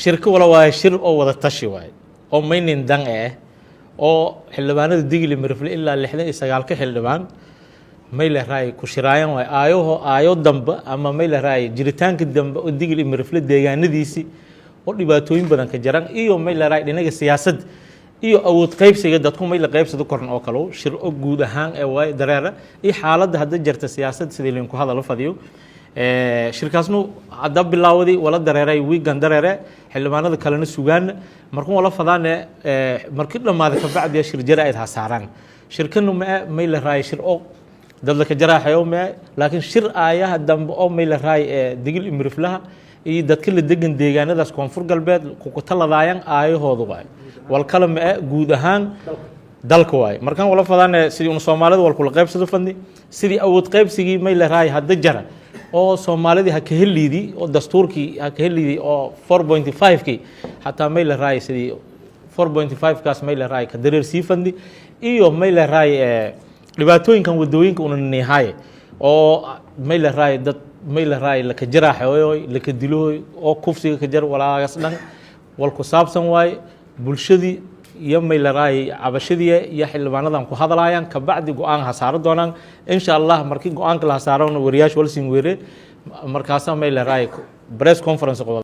shirka wala waa shir oo wada tashi waay oo maynin dan oo xildhibaanada digli mirfle ilaa 69 ka xildhibaan may la raay ku shiraayan way aayo damba ama may la raay jiritaanka damba oo digli mirfle deegaanadiisi oo dhibaatooyin badan ka jaran iyo may la raay dhinaca siyaasad iyo awood qaybsiga dadku may la qaybsado korn oo kale shir oo guud ahaan ee way dareera iyo xaaladda hadda jirta siyaasad sidii leen ku hadal fadiyo shirkaasnu hadda bilaawday wala dareeray weekend dareere xildhibaanada kalena sugaan markuu wala fadaan markii dhamaad ka bacdi shir jaraa'id ha saaran shirkanu may la raay shir oo dad la ka jaraaxayo laakiin shir aayaha dambe oo may la raay digil imriflaha iyo dadka la degan deegaanadaas koonfur galbeed ku taladaayaan aayahoodu waay wal kala guud ahaan dalka waay markaan wala fadaan sidii uu Soomaalidu wal kula qaybsado fandi sidii awood qaybsigii may la raay hadda jara oo Soomaalida ha ka helidi oo dastuurkii ha ka helidi oo 4.5 ki hatta may la raay sidii 4.5 kaas may la raay ka dareer sii fandi iyo may la raay dhibaatooyinkan wadooyinka una nihaay oo may la raay dad may la raay la ka jaraaxay la ka dilo oo kufsiga ka jar walaagaas dhan wal ku saabsan waay bulshadii iyo may la raay cabashadii iyo xildhibaanadan ku hadlaayaan ka bacdi go'aan ha saaro doonaan insha Allah markii go'aanka la saaro wariyaasha wal siin weere markaas may la raay press conference